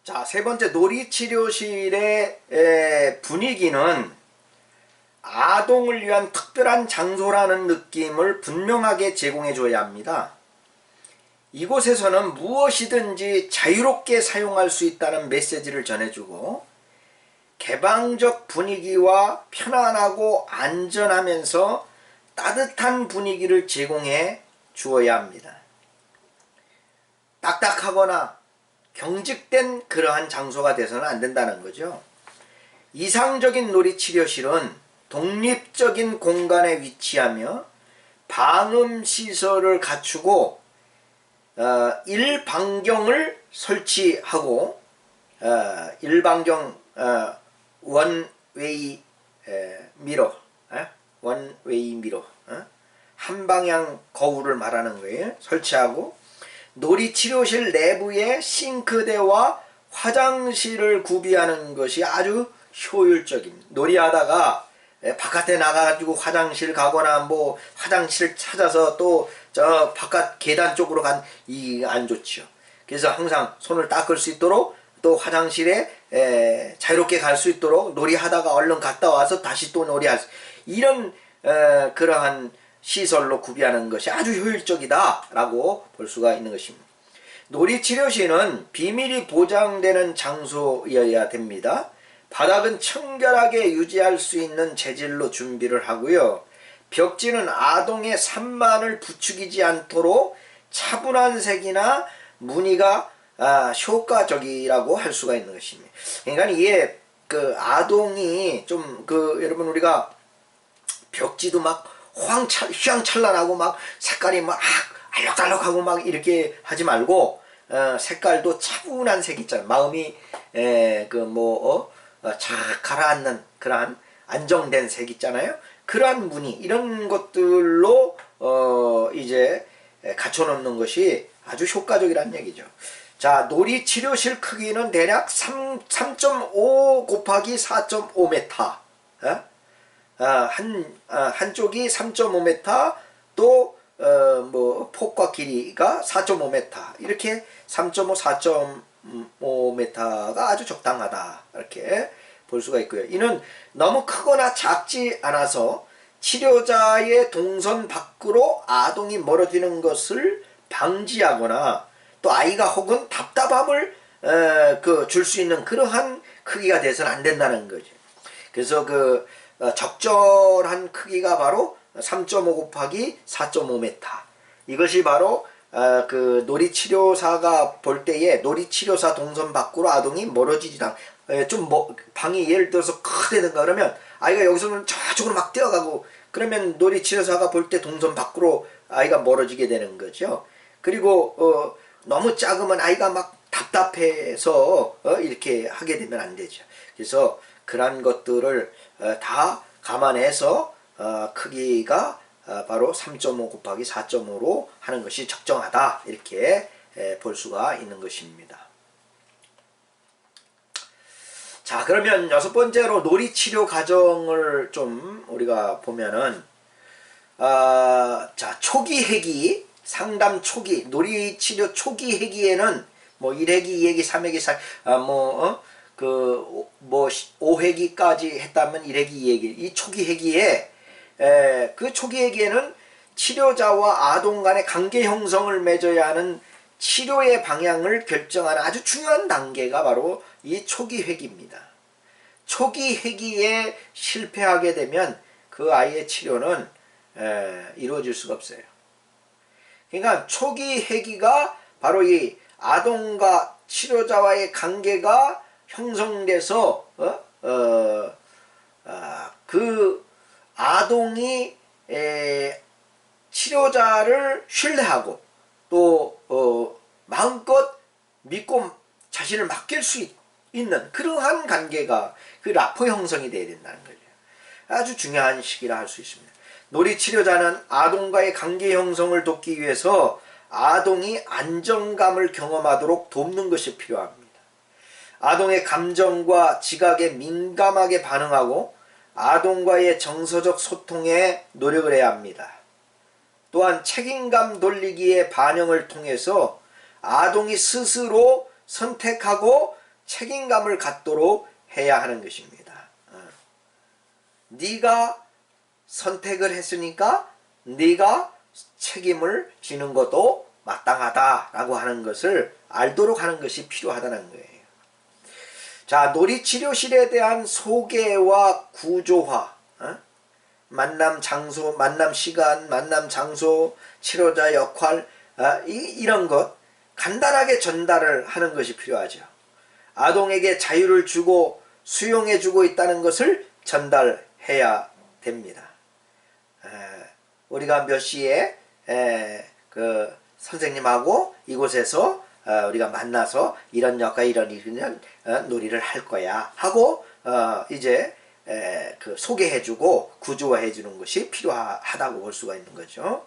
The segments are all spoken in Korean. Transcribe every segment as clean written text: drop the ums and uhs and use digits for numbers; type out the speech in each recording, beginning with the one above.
자, 세 번째 놀이치료실의 분위기는 아동을 위한 특별한 장소라는 느낌을 분명하게 제공해 줘야 합니다. 이곳에서는 무엇이든지 자유롭게 사용할 수 있다는 메시지를 전해주고 개방적 분위기와 편안하고 안전하면서 따뜻한 분위기를 제공해 주어야 합니다. 딱딱하거나 경직된 그러한 장소가 돼서는 안 된다는 거죠. 이상적인 놀이치료실은 독립적인 공간에 위치하며 방음시설을 갖추고 일방경을 설치하고 일방경 원웨이 미러 원웨이 미러 한방향 거울을 말하는 거예요. 설치하고 놀이치료실 내부에 싱크대와 화장실을 구비하는 것이 아주 효율적입니다. 놀이하다가 바깥에 나가가지고 화장실 가거나 뭐 화장실 찾아서 또 저 바깥 계단 쪽으로 이 안 좋죠. 그래서 항상 손을 닦을 수 있도록 또 화장실에 자유롭게 갈 수 있도록 놀이하다가 얼른 갔다 와서 다시 또 놀이할 수 이런 그러한 시설로 구비하는 것이 아주 효율적이다 라고 볼 수가 있는 것입니다. 놀이치료실은 비밀이 보장되는 장소여야 됩니다. 바닥은 청결하게 유지할 수 있는 재질로 준비를 하고요. 벽지는 아동의 산만을 부추기지 않도록 차분한 색이나 무늬가 효과적이라고 할 수가 있는 것입니다. 그러니까 이게 그 아동이 좀 여러분 우리가 벽지도 막 휘황찬란하고 막 색깔이 막 알록달록하고 막 이렇게 하지 말고 색깔도 차분한 색 있잖아요. 마음이 착 가라앉는 그러한 안정된 색 있잖아요. 그러한 무늬 이런 것들로 이제 갖춰놓는 것이 아주 효과적이라는 얘기죠. 자, 놀이치료실 크기는 대략 3.5 곱하기 4.5m 한쪽이 3.5m 또 폭과 길이가 4.5m 이렇게 3.5, 4.5m가 아주 적당하다 이렇게 볼 수가 있고요. 이는 너무 크거나 작지 않아서 치료자의 동선 밖으로 아동이 멀어지는 것을 방지하거나 또 아이가 혹은 답답함을 줄 수 있는 그러한 크기가 돼서는 안 된다는 거죠. 그래서 적절한 크기가 바로 3.5 곱하기 4.5m 이것이 바로 놀이치료사가 볼 때에 놀이치료사 동선 밖으로 아동이 멀어지지 않 방이 예를 들어서 크다든가 그러면 아이가 여기서는 저쪽으로 막 뛰어가고 그러면 놀이치료사가 볼 때 동선 밖으로 아이가 멀어지게 되는 거죠. 그리고 너무 작으면 아이가 막 답답해서 이렇게 하게 되면 안 되죠. 그래서 그런 것들을 다 감안해서 크기가 바로 3.5 곱하기 4.5로 하는 것이 적정하다 이렇게 볼 수가 있는 것입니다. 자, 그러면 여섯 번째로 놀이치료 과정을 좀 우리가 보면은 자, 초기 회기, 상담 초기, 놀이치료 초기 회기에는 뭐 1회기, 2회기, 3회기, 5회기까지 했다면 1회기, 2회기 이 초기 회기에 그 초기 회기에는 치료자와 아동 간의 관계 형성을 맺어야 하는 치료의 방향을 결정하는 아주 중요한 단계가 바로 이 초기 회기입니다. 초기 회기에 실패하게 되면 그 아이의 치료는 이루어질 수가 없어요. 그러니까 초기 회기가 바로 이 아동과 치료자와의 관계가 형성돼서 그 아동이 치료자를 신뢰하고 또 마음껏 믿고 자신을 맡길 수 있는 그러한 관계가 그 라포 형성이 돼야 된다는 거죠. 아주 중요한 시기라 할 수 있습니다. 놀이치료자는 아동과의 관계 형성을 돕기 위해서 아동이 안정감을 경험하도록 돕는 것이 필요합니다. 아동의 감정과 지각에 민감하게 반응하고 아동과의 정서적 소통에 노력을 해야 합니다. 또한 책임감 돌리기의 반영을 통해서 아동이 스스로 선택하고 책임감을 갖도록 해야 하는 것입니다. 네가 선택을 했으니까 네가 책임을 지는 것도 마땅하다라고 하는 것을 알도록 하는 것이 필요하다는 거예요. 자, 놀이치료실에 대한 소개와 구조화, 만남 장소, 만남 시간, 만남 장소, 치료자 역할, 이런 것 간단하게 전달을 하는 것이 필요하죠. 아동에게 자유를 주고 수용해 주고 있다는 것을 전달해야 됩니다. 우리가 몇 시에 그 선생님하고 이곳에서 우리가 만나서 이런 역할 이런 놀이를 할 거야 하고 이제 그 소개해주고 구조화해주는 것이 필요하다고 볼 수가 있는 거죠.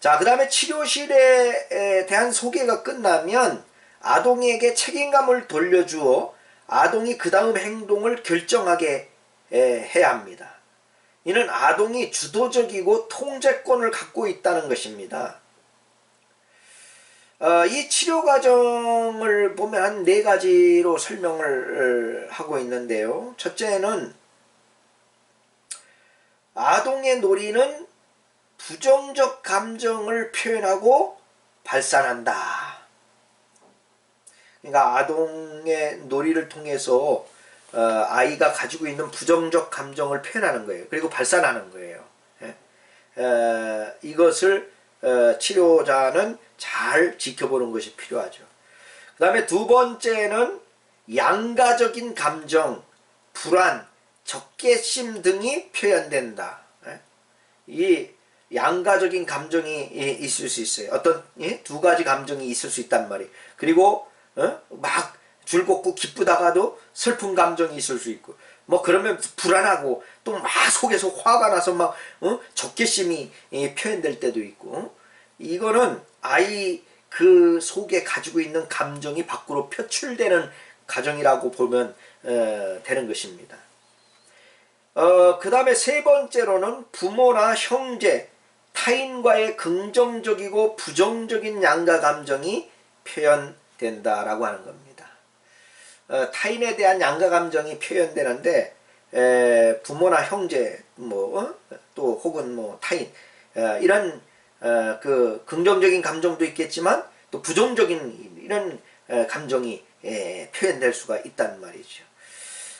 자, 그 다음에 치료실에 대한 소개가 끝나면 아동에게 책임감을 돌려주어 아동이 그 다음 행동을 결정하게 해야 합니다. 이는 아동이 주도적이고 통제권을 갖고 있다는 것입니다. 이 치료 과정을 보면 한 4가지로 설명을 하고 있는데요. 첫째는 아동의 놀이는 부정적 감정을 표현하고 발산한다. 그러니까 아동의 놀이를 통해서 아이가 가지고 있는 부정적 감정을 표현하는 거예요. 그리고 발산하는 거예요. 이것을 치료자는 잘 지켜보는 것이 필요하죠. 그 다음에 2번째는 양가적인 감정, 불안, 적개심 등이 표현된다. 이 양가적인 감정이 있을 수 있어요. 어떤 2가지 감정이 있을 수 있단 말이에요. 그리고 막 즐겁고 기쁘다가도 슬픈 감정이 있을 수 있고, 뭐 그러면 불안하고 또 막 속에서 화가 나서 막 적개심이 표현될 때도 있고, 이거는 아이 그 속에 가지고 있는 감정이 밖으로 표출되는 과정이라고 보면 되는 것입니다. 그 다음에 3번째로는 부모나 형제, 타인과의 긍정적이고 부정적인 양가 감정이 표현된다라고 하는 겁니다. 타인에 대한 양가 감정이 표현되는데 부모나 형제 또 혹은 타인 이런 그 긍정적인 감정도 있겠지만 또 부정적인 이런 감정이 표현될 수가 있단 말이죠.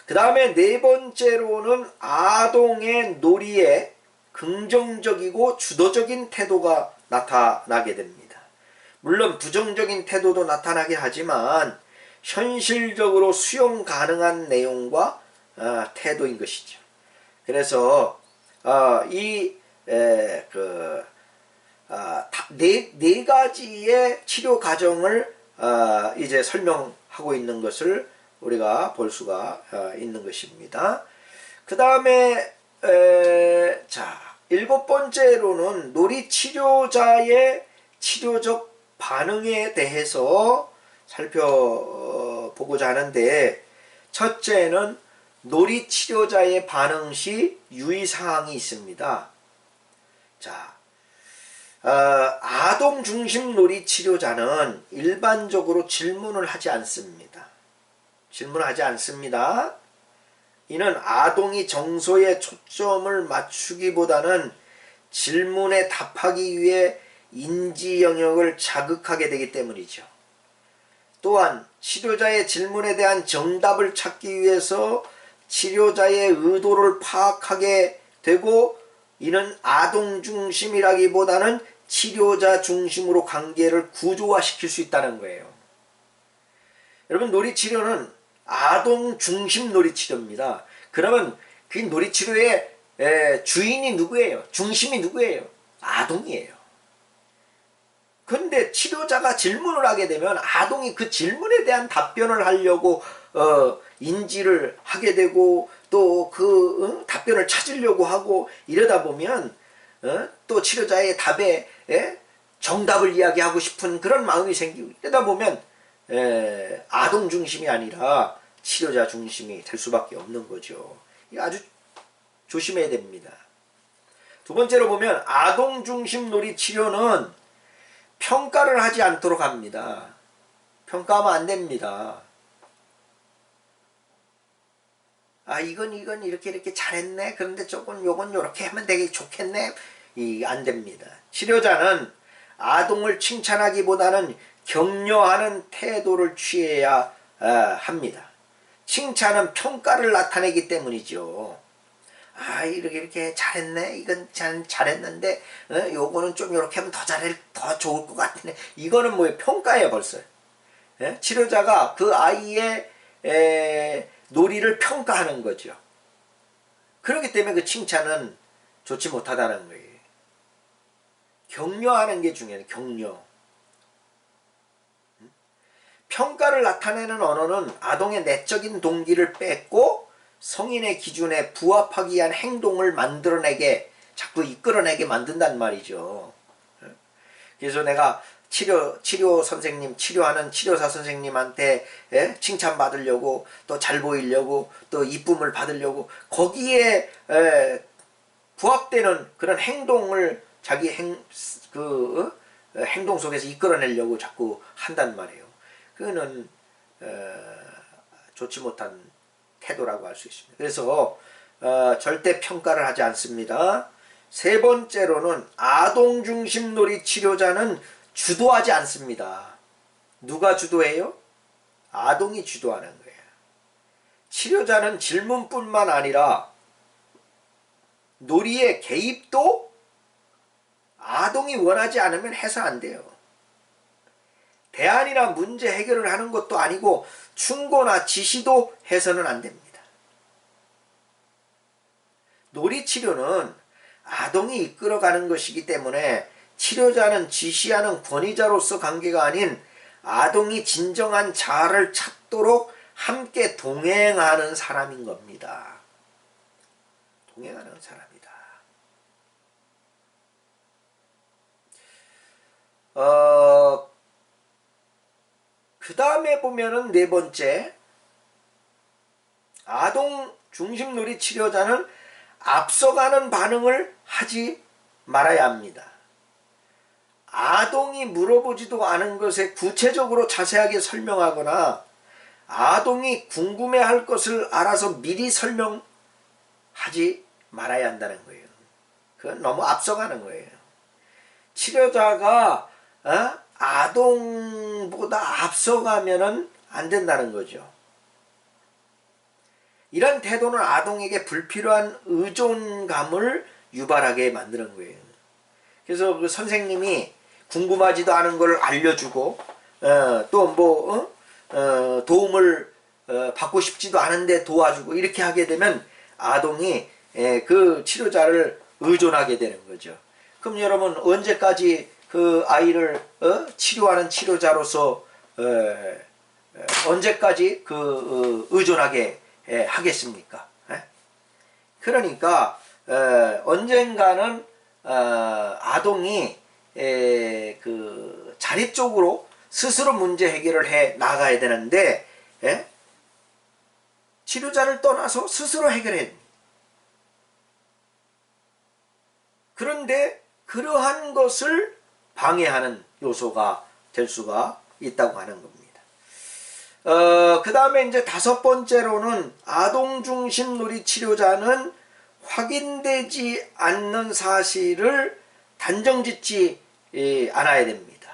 그 다음에 4번째로는 아동의 놀이에 긍정적이고 주도적인 태도가 나타나게 됩니다. 물론 부정적인 태도도 나타나긴 하지만 현실적으로 수용 가능한 내용과 태도인 것이죠. 그래서 네 가지의 치료 과정을 이제 설명하고 있는 것을 우리가 볼 수가 있는 것입니다. 그 다음에 자, 7번째로는 놀이치료자의 치료적 반응에 대해서 살펴보고자 하는데, 첫째는 놀이치료자의 반응 시 유의사항이 있습니다. 자, 아동 중심 놀이치료자는 일반적으로 질문을 하지 않습니다. 질문하지 않습니다. 이는 아동이 정서에 초점을 맞추기보다는 질문에 답하기 위해 인지 영역을 자극하게 되기 때문이죠. 또한 치료자의 질문에 대한 정답을 찾기 위해서 치료자의 의도를 파악하게 되고, 이는 아동 중심이라기보다는 치료자 중심으로 관계를 구조화시킬 수 있다는 거예요. 여러분, 놀이치료는 아동 중심 놀이치료입니다. 그러면 그 놀이치료의 주인이 누구예요? 중심이 누구예요? 아동이에요. 그런데 치료자가 질문을 하게 되면 아동이 그 질문에 대한 답변을 하려고 인지를 하게 되고, 또 그 답변을 찾으려고 하고, 이러다 보면 또 치료자의 답에 정답을 이야기하고 싶은 그런 마음이 생기고, 이러다 보면 아동 중심이 아니라 치료자 중심이 될 수밖에 없는 거죠. 이거 아주 조심해야 됩니다. 2번째로 보면 아동 중심 놀이 치료는 평가를 하지 않도록 합니다. 평가하면 안 됩니다. 아 이건 이렇게 잘했네. 그런데 조금 요건 요렇게 하면 되게 좋겠네. 안 됩니다. 치료자는 아동을 칭찬하기보다는 격려하는 태도를 취해야 합니다. 칭찬은 평가를 나타내기 때문이죠. 아 이렇게 잘했네. 이건 잘했는데 요거는 좀 이렇게 하면 더 좋을 것 같네. 이거는 뭐예요? 평가예요 벌써. 예? 치료자가 그 아이의 놀이를 평가하는 거죠. 그렇기 때문에 그 칭찬은 좋지 못하다는 거예요. 격려하는 게 중요해요. 격려. 평가를 나타내는 언어는 아동의 내적인 동기를 뺏고 성인의 기준에 부합하기 위한 행동을 만들어내게, 자꾸 이끌어내게 만든단 말이죠. 그래서 내가 치료 선생님, 치료하는 치료사 선생님한테 칭찬받으려고, 또 잘 보이려고, 또 이쁨을 받으려고, 거기에 부합되는 그런 행동을 자기 행동 속에서 이끌어내려고 자꾸 한단 말이에요. 그거는 좋지 못한 태도라고 할 수 있습니다. 그래서 절대 평가를 하지 않습니다. 세 번째로는 아동 중심 놀이 치료자는 주도하지 않습니다. 누가 주도해요? 아동이 주도하는 거예요. 치료자는 질문뿐만 아니라 놀이의 개입도 아동이 원하지 않으면 해서 안 돼요. 대안이나 문제 해결을 하는 것도 아니고 충고나 지시도 해서는 안 됩니다. 놀이치료는 아동이 이끌어가는 것이기 때문에 치료자는 지시하는 권위자로서 관계가 아닌 아동이 진정한 자아를 찾도록 함께 동행하는 사람인 겁니다. 동행하는 사람이다. 그 다음에 보면은 네 번째, 아동 중심 놀이 치료자는 앞서가는 반응을 하지 말아야 합니다. 아동이 물어보지도 않은 것에 구체적으로 자세하게 설명하거나 아동이 궁금해할 것을 알아서 미리 설명하지 말아야 한다는 거예요. 그건 너무 앞서가는 거예요. 치료자가 아동보다 앞서가면은 안 된다는 거죠. 이런 태도는 아동에게 불필요한 의존감을 유발하게 만드는 거예요. 그래서 그 선생님이 궁금하지도 않은 걸 알려주고 또 도움을 받고 싶지도 않은데 도와주고 이렇게 하게 되면 아동이 그 치료자를 의존하게 되는 거죠. 그럼 여러분 언제까지 그 아이를 치료하는 치료자로서 언제까지 의존하게 하겠습니까? 그러니까 언젠가는 아동이 자립적으로 스스로 문제 해결을 해 나가야 되는데 치료자를 떠나서 스스로 해결해야 됩니다. 그런데 그러한 것을 방해하는 요소가 될 수가 있다고 하는 겁니다. 그 다음에 이제 다섯 번째로는 아동 중심 놀이 치료자는 확인되지 않는 사실을 단정짓지 않아야 됩니다.